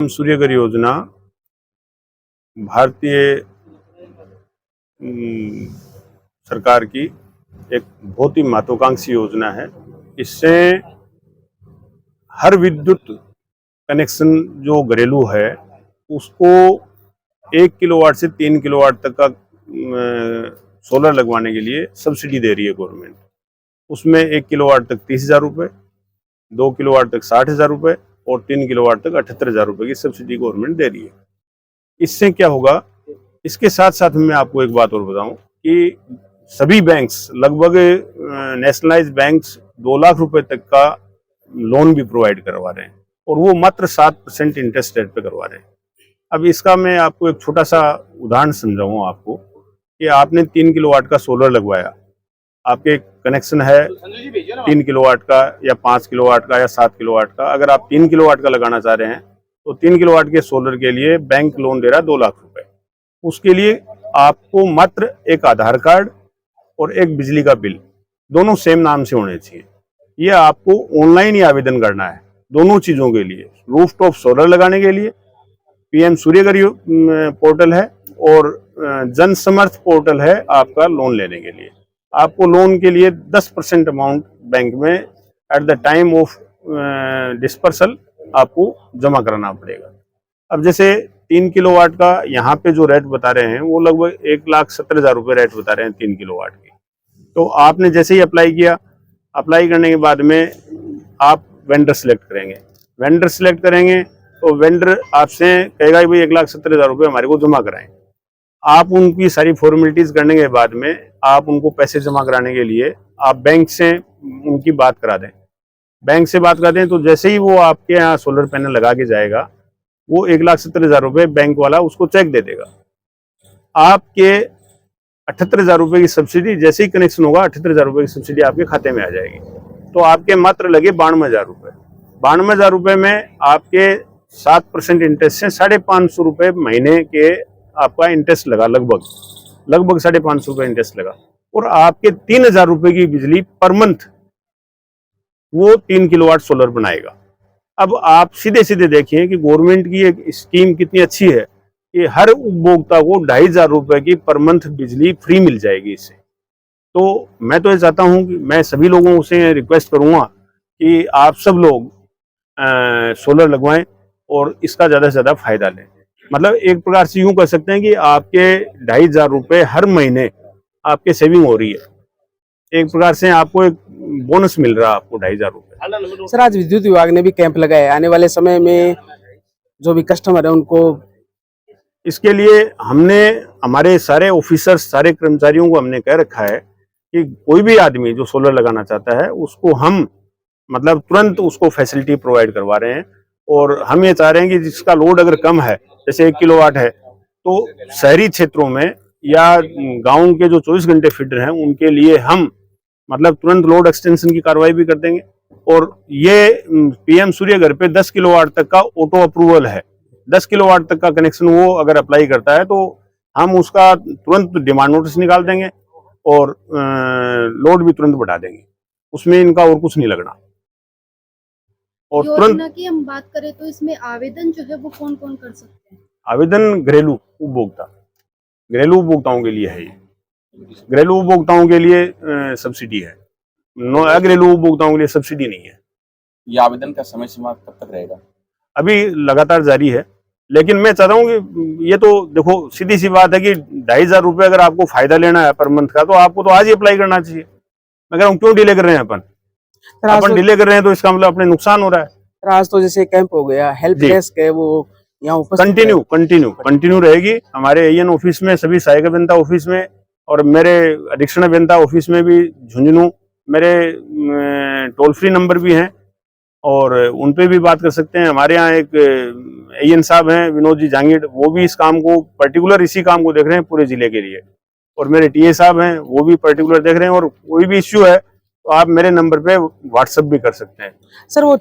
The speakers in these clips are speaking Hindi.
सूर्यघर योजना भारतीय सरकार की एक बहुत ही महत्वाकांक्षी योजना है। इससे हर विद्युत कनेक्शन जो घरेलू है उसको 1 किलोवाट से 3 किलोवाट तक का सोलर लगवाने के लिए सब्सिडी दे रही है गवर्नमेंट। उसमें 1 किलोवाट तक 30,000 रुपये, 2 किलोवाट तक 60,000 रुपये और 3 किलोवाट तक 78,000 रुपये की सब्सिडी गवर्नमेंट दे रही है। इससे क्या होगा, इसके साथ साथ मैं आपको एक बात और बताऊं कि सभी बैंक्स, लगभग नेशनलाइज बैंक्स 2 लाख रुपए तक का लोन भी प्रोवाइड करवा रहे हैं और वो मात्र 7% इंटरेस्ट रेट पे करवा रहे हैं। अब इसका मैं आपको एक छोटा सा उदाहरण समझाऊँ आपको कि आपने 3 किलोवाट का सोलर लगवाया, आपके कनेक्शन है 3 किलोवाट का या 5 किलोवाट का या 7 किलोवाट का। अगर आप 3 किलोवाट का लगाना चाह रहे हैं तो 3 किलोवाट के सोलर के लिए बैंक लोन दे रहा है 2 लाख रुपए। उसके लिए आपको मात्र एक आधार कार्ड और एक बिजली का बिल, दोनों सेम नाम से होने चाहिए। ये आपको ऑनलाइन ही आवेदन करना है दोनों चीज़ों के लिए। रूफटॉप सोलर लगाने के लिए पीएम सूर्यघर पोर्टल है और जन समर्थ पोर्टल है आपका लोन लेने के लिए। आपको लोन के लिए 10% अमाउंट बैंक में at the time of dispersal आपको जमा कराना पड़ेगा। अब जैसे 3 किलोवाट का यहाँ पे जो रेट बता रहे हैं वो लगभग 1,70,000 रुपये रेट बता रहे हैं 3 किलोवाट की। तो आपने जैसे ही अप्लाई किया, अप्लाई करने के बाद में आप वेंडर सेलेक्ट करेंगे। वेंडर सेलेक्ट करेंगे तो वेंडर आपसे कहेगा कि भाई 1,70,000 रुपये हमारे को जमा कराएं। आप उनकी सारी फॉर्मेलिटीज़ करने के बाद में आप उनको पैसे जमा कराने के लिए आप बैंक से उनकी बात करा दें। बैंक से बात करा दें तो जैसे ही वो आपके यहाँ सोलर पैनल लगा के जाएगा, वो 1,70,000 रुपये बैंक वाला उसको चेक दे देगा। आपके 78,000 रुपये की सब्सिडी जैसे ही कनेक्शन होगा, 78,000 रुपये की सब्सिडी आपके खाते में आ जाएगी। तो आपके मात्र लगे 92,000 रुपये। 92,000 रुपये में आपके 7% इंटरेस्ट से 550 रुपये महीने के आपका इंटरेस्ट लगा, लगभग 550 रुपये इंटरेस्ट लगा और आपके 3,000 रुपये की बिजली पर मंथ वो 3 किलोवाट सोलर बनाएगा। अब आप सीधे सीधे देखिए कि गवर्नमेंट की एक स्कीम कितनी अच्छी है कि हर उपभोक्ता को 2,500 रुपये की पर मंथ बिजली फ्री मिल जाएगी इससे। तो मैं तो ये चाहता हूँ कि मैं सभी लोगों से रिक्वेस्ट करूँगा कि आप सब लोग सोलर लगवाएं और इसका ज़्यादा से ज़्यादा फायदा लें। मतलब एक प्रकार से यूँ कह सकते हैं कि आपके 2,500 रुपये हर महीने आपके सेविंग हो रही है। एक प्रकार से आपको एक बोनस मिल रहा है, आपको 2,500 रुपये। सर, आज विद्युत विभाग ने भी कैंप लगाया, आने वाले समय में जो भी कस्टमर है उनको, इसके लिए हमने हमारे सारे ऑफिसर्स, सारे कर्मचारियों को हमने कह रखा है कि कोई भी आदमी जो सोलर लगाना चाहता है उसको हम मतलब तुरंत उसको फैसिलिटी प्रोवाइड करवा रहे हैं। और हम ये चाह रहे हैं कि जिसका लोड अगर कम है, जैसे 1 किलोवाट है, तो शहरी क्षेत्रों में या गाँव के जो 24 घंटे फीडर हैं उनके लिए हम मतलब तुरंत लोड एक्सटेंशन की कार्रवाई भी कर देंगे। और ये पीएम सूर्यघर पे 10 किलोवाट तक का ऑटो अप्रूवल है। 10 किलोवाट तक का कनेक्शन वो अगर अप्लाई करता है तो हम उसका तुरंत डिमांड नोटिस निकाल देंगे और लोड भी तुरंत बढ़ा देंगे। उसमें इनका और कुछ नहीं लगना। और योजना की हम बात करें तो इसमें आवेदन जो है वो कौन कौन कर सकते हैं? आवेदन घरेलू उपभोक्ताओं के लिए है। ये घरेलू उपभोक्ताओं के लिए सब्सिडी है, अघरेलू उपभोक्ताओं के लिए सब्सिडी नहीं है। ये आवेदन का समय सीमा कब तक रहेगा? अभी लगातार जारी है, लेकिन मैं चाहता हूँ कि ये तो देखो सीधी सी बात है कि 2,500 रुपये अगर आपको फायदा लेना है पर मंथ का तो आपको तो आज ही अप्लाई करना चाहिए। मैं कह रहा हूँ क्यों डिले कर रहे हैं अपन डिले कर रहे हैं तो इसका मतलब अपने नुकसान हो रहा है। आज तो जैसे कैंप हो गया, हेल्प डेस्क है वो यहाँ कंटिन्यू रहेगी हमारे एएन ऑफिस में, सभी सहायक अभियंता ऑफिस में और मेरे अधीक्षण अभियंता ऑफिस में भी झुंझुनू। मेरे टोल फ्री नंबर भी हैं और उन पे भी बात कर सकते हैं। हमारे यहाँ एक एएन साहब हैं विनोद जी जांगीड़, वो भी इस काम को पर्टिकुलर इसी काम को देख रहे हैं पूरे जिले के लिए। और मेरे टीए साहब हैं वो भी पर्टिकुलर देख रहे हैं। और कोई भी इश्यू है तो आप मेरे नंबर पे व्हाट्सएप भी कर सकते हैं। सर, वो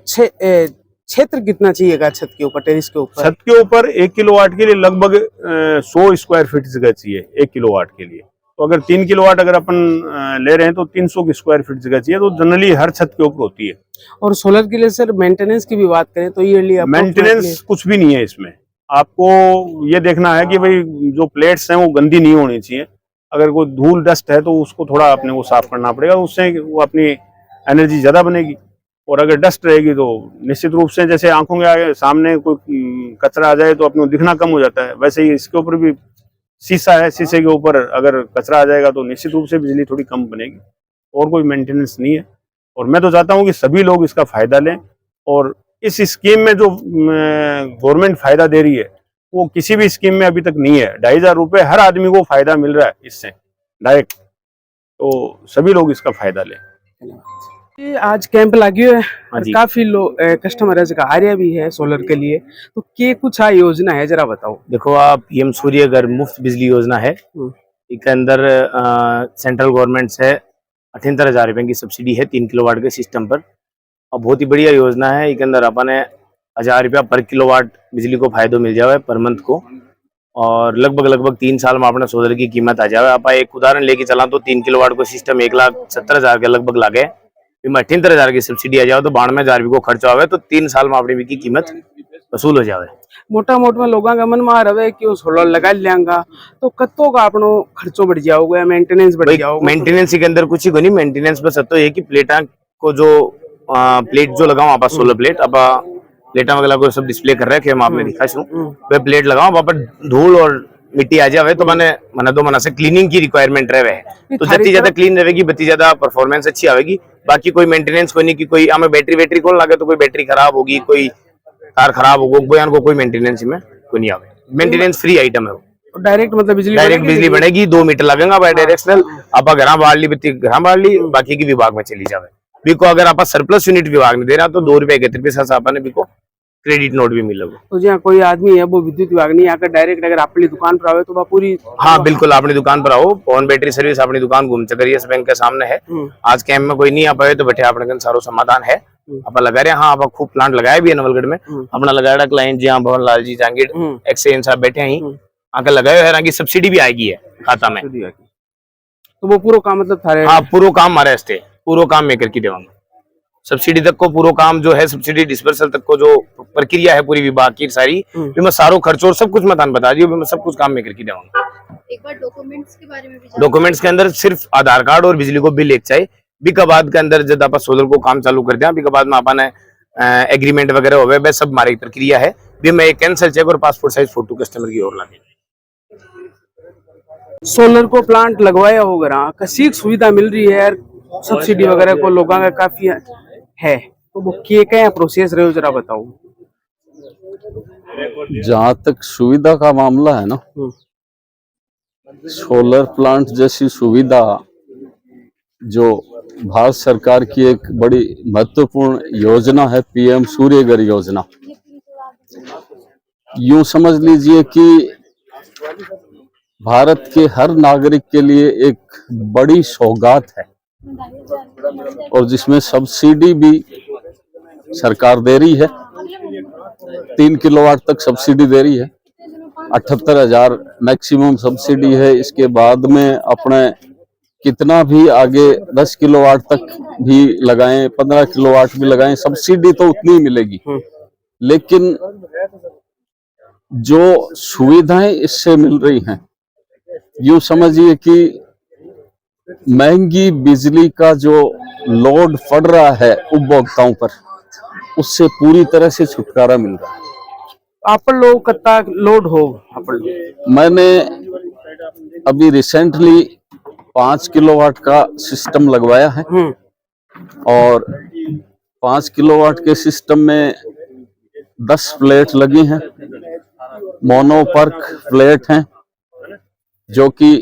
क्षेत्र कितना चाहिएगा छत के ऊपर, टेरिस के ऊपर? छत के ऊपर 1 किलोवाट के लिए लगभग 100 स्क्वायर फीट जगह चाहिए 1 किलोवाट के लिए। तो अगर 3 किलोवाट अगर अपन ले रहे हैं तो 300 की स्क्वायर फीट जगह चाहिए, तो जनरली हर छत के ऊपर होती है। और सोलर के लिए सर मेंटेनेंस की भी बात करें तो ईयरली मेंटेनेंस कुछ भी नहीं है इसमें। आपको ये देखना है कि भाई जो प्लेट्स हैं वो गंदी नहीं होनी चाहिए। अगर कोई धूल डस्ट है तो उसको थोड़ा अपने को साफ करना पड़ेगा, उससे वो अपनी एनर्जी ज्यादा बनेगी। और अगर डस्ट रहेगी तो निश्चित रूप से जैसे आंखों के आगे सामने कोई कचरा आ जाए तो अपने को दिखना कम हो जाता है, वैसे ही इसके ऊपर भी शीशा है, शीशे के ऊपर अगर कचरा आ जाएगा तो निश्चित रूप से बिजली थोड़ी कम बनेगी। और कोई मेंटेनेंस नहीं है। और मैं तो चाहता हूं कि सभी लोग इसका फायदा लें। और इस स्कीम में जो गवर्नमेंट फायदा दे रही है वो किसी भी स्कीम में अभी तक नहीं है। 2,500 रुपये हर आदमी को फायदा मिल रहा है इससे डायरेक्ट, तो सभी लोग इसका फायदा लें। ये आज कैंप लगी है हाँ और जी। काफी लोग कस्टमर का आ रहा भी है सोलर के लिए, तो क्या कुछ योजना है जरा बताओ। देखो, आप पीएम सूर्य घर मुफ्त बिजली योजना है। इसके अंदर सेंट्रल गवर्नमेंट से 78,000 रुपए की सब्सिडी है 3 किलोवाट के सिस्टम पर, और बहुत ही बढ़िया योजना है। इसके अंदर अपन 1,000 रुपया पर किलोवाट बिजली को फायदो मिल जावे पर मंथ को, और लगभग 3 साल में अपने सोलर की कीमत आ जावे। आप एक उदाहरण लेके चला तो 3 किलोवाट को सिस्टम 1,70,000 के लगभग लागे, 78,000 की सब्सिडी आ जाओ तो 92,000 को खर्चा आवे, तो 3 साल में अपनी की कीमत वसूल हो जावे। मोटा मोटा लोगों का मन में रहे कि वो सोलर लगा लेंगा तो कत्तों का अपनो खर्चो बढ़ जाओगे, मेंटेनेंस बढ़ जाओगे। मेंटेनेंस के अंदर कुछ ही को नहीं, मेंटेनेंस बस तो ये कि प्लेटा को जो प्लेट जो लगाओ आप सोलर प्लेट, अब प्लेटा वगैरह को सब डिस्प्ले कर रहे हैं हम आपने दिखा छू, वे प्लेट लगाओ वहां पर धूल और मिट्टी आ जावे तो मना से क्लीनिंग की रिक्वायरमेंट रहे है, तो जितनी ज्यादा क्लीन रहेगी बत्ती ज्यादा परफॉर्मेंस अच्छी आएगी। बाकी कोई मेंटेनेंस कोई नहीं कि कोई हमें बैटरी कौन लगे तो कोई बैटरी खराब होगी, कोई कार खराब होगा, कोई मेंटेनेंस में कोई नहीं आवे। मेंटेनेंस फ्री आइटम है वो। डायरेक्ट मतलब डायरेक्ट बिजली बनेगी, 2 मीटर लगेगा बाय डायरेक्शनल। आप घर बाढ़ ली बत्ती घर बाढ़ ली, बाकी की विभाग में चली जावे। बिको अगर आप सरप्लस यूनिट विभाग में दे रहा तो 2 रुपए 31 पैसा आपने बिको क्रेडिट नोट भी मिलेगा। तो जहाँ कोई आदमी है वो विद्युत विभाग नहीं आकर डायरेक्ट अगर अपनी दुकान पर आवे तो वह पूरी, हाँ बिल्कुल, अपनी दुकान पर आओ। फोन बैटरी सर्विस अपनी दुकान घूमते करिए, बैंक के सामने है। आज कैंप में कोई नहीं आ पाए तो बैठे अपने सारो समाधान है, आप लगा रहे हैं। हाँ, आप खूब प्लांट लगाया भी है नवलगढ़ में, अपना लगाया क्लाइंट जी, हाँ भवन लाल जी जांगीर एक्सचेंज साहब बैठे हैं, आकर लगाए है। आगे सब्सिडी भी आएगी है खाता में, तो वो पूरा काम मतलब थारे। हाँ पूरा काम हमारे हस्ते, पूरा काम मैं करके देवांगा। सब्सिडी तक को पूरा काम जो है, सब्सिडी डिस्पर्सल तक को जो प्रक्रिया है पूरी विभाग की सारी, मैं सारो खर्च और सब कुछ मैं तान बता दियो, मैं सब कुछ काम मैं करके देवांगा। एक बार डॉक्यूमेंट्स के बारे में भी डॉक्यूमेंट्स के अंदर सिर्फ आधार कार्ड और बिजली को बिल एक चाहिए। बिका बाद के अंदर जब आप सोलर को काम चालू कर दिया, बिका बाद में अपन एग्रीमेंट वगैरह हो गए, सब हमारी प्रक्रिया है। भी मैं कैंसिल चेक और पासपोर्ट साइज फोटो कस्टमर की ओर ला दी। सोलर को प्लांट लगवाया होगा, कसी सुविधा मिल रही है, सब्सिडी वगैरह को लोगों का काफी है, तो वो क्या प्रोसेस रहे हो जरा बताओ। जहाँ तक सुविधा का मामला है ना, सोलर प्लांट जैसी सुविधा जो भारत सरकार की एक बड़ी महत्वपूर्ण योजना है, पीएम सूर्य घर योजना, यूं समझ लीजिए कि भारत के हर नागरिक के लिए एक बड़ी सौगात है, और जिसमें सब्सिडी भी सरकार दे रही है। 3 किलोवाट तक सब्सिडी दे रही है, 78,000 मैक्सिमम सब्सिडी है। इसके बाद में अपने कितना भी आगे 10 किलोवाट तक भी लगाएं, 15 किलोवाट भी लगाएं, सब्सिडी तो उतनी ही मिलेगी। लेकिन जो सुविधाएं इससे मिल रही हैं, यूं समझिए कि महंगी बिजली का जो लोड पड़ रहा है उपभोक्ताओं पर, उससे पूरी तरह से छुटकारा मिल रहा है। आप लोग कत्ता लोड हो मैंने अभी रिसेंटली 5 किलोवाट का सिस्टम लगवाया है, और 5 किलोवाट के सिस्टम में 10 प्लेट लगी हैं, मोनोपर्क प्लेट हैं, जो कि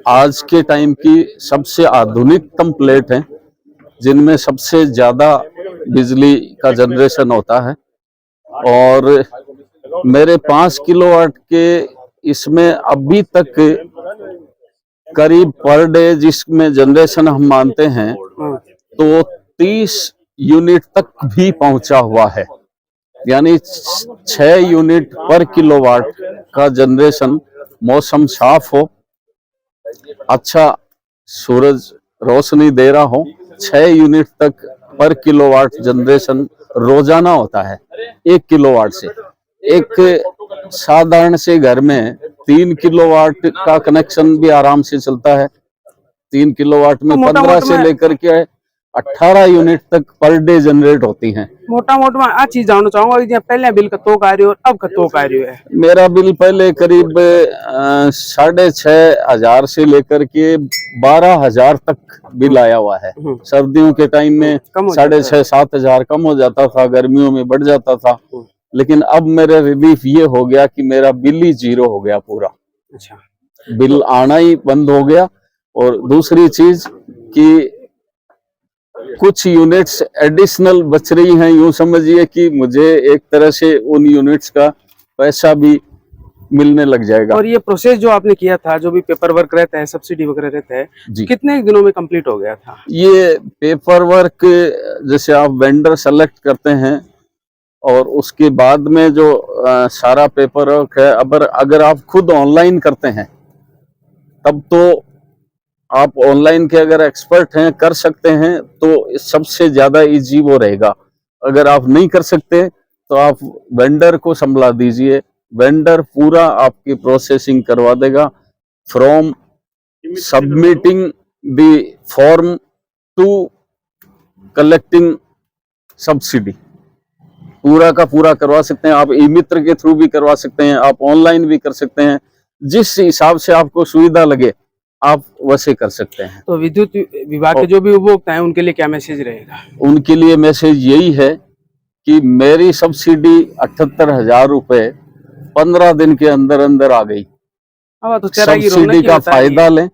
आज के टाइम की सबसे आधुनिकतम प्लेट हैं, जिनमें सबसे ज्यादा बिजली का जनरेशन होता है। और मेरे 5 किलोवाट के इसमें अभी तक करीब पर डे जिसमें जनरेशन हम मानते हैं तो 30 यूनिट तक भी पहुंचा हुआ है, यानी 6 यूनिट पर किलोवाट का जनरेशन, मौसम साफ हो अच्छा सूरज रोशनी दे रहा हो, 6 यूनिट तक पर किलोवाट जनरेशन रोजाना होता है 1 किलोवाट से। एक साधारण से घर में 3 किलोवाट का कनेक्शन भी आराम से चलता है। 3 किलोवाट में तो मोटा 15 मोटा से में- लेकर के 18 यूनिट तक पर डे जनरेट होती हैं। मोटा मोटा मैं आ चीज जानना चाहूंगा कि जब पहले बिल कतो का रही हो और अब कतो का रही है। मेरा बिल पहले करीब 6,500 से लेकर के 12,000 तक बिल आया हुआ है। सर्दियों के टाइम में कम हो जाता है। 6,500-7,000 कम हो जाता था, गर्मियों में बढ़ जाता था। लेकिन अब मेरा रिलीफ ये हो गया कि मेरा बिल ही 0 हो गया पूरा, अच्छा, बिल आना ही बंद हो गया। और दूसरी चीज कि कुछ यूनिट्स एडिशनल बच रही हैं, यूं समझिए कि मुझे एक तरह से उन यूनिट्स का पैसा भी मिलने लग जाएगा। और ये प्रोसेस जो आपने किया था, जो भी पेपर वर्क रहता है, सब्सिडी वगैरह रहता है, जी, कितने दिनों में कंप्लीट हो गया था? ये पेपर वर्क जैसे आप वेंडर सेलेक्ट करते हैं और उसके बाद में जो सारा पेपर वर्क है, अगर आप खुद ऑनलाइन करते हैं तब तो आप ऑनलाइन के अगर एक्सपर्ट हैं, कर सकते हैं, तो सबसे ज्यादा इजी वो रहेगा। अगर आप नहीं कर सकते तो आप वेंडर को संभला दीजिए, वेंडर पूरा आपकी प्रोसेसिंग करवा देगा, from submitting the form to collecting subsidy, पूरा का पूरा करवा सकते हैं। आप ई मित्र के थ्रू भी करवा सकते हैं, आप ऑनलाइन भी कर सकते हैं, जिस हिसाब से आपको सुविधा लगे आप वैसे कर सकते हैं। तो विद्युत विभाग के जो भी उपभोक्ता हैं उनके लिए क्या मैसेज रहेगा? उनके लिए मैसेज यही है कि मेरी सब्सिडी 78,000 रुपए 15 दिन के अंदर अंदर आ गई। अब तो चेहरा की रौनक सब्सिडी ही का होता है फायदा ये। लें।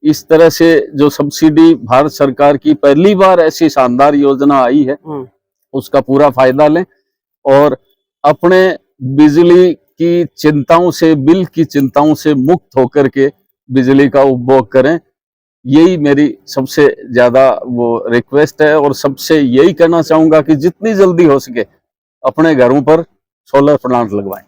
इस तरह से जो सब्सिडी भारत सरकार की पहली बार ऐसी शानदार योजना आई है, उसका पूरा फायदा लें और अपने बिजली की चिंताओं से, बिल की चिंताओं से मुक्त होकर के बिजली का उपभोग करें। यही मेरी सबसे ज्यादा वो रिक्वेस्ट है। और सबसे यही कहना चाहूंगा कि जितनी जल्दी हो सके अपने घरों पर सोलर प्लांट लगवाएं।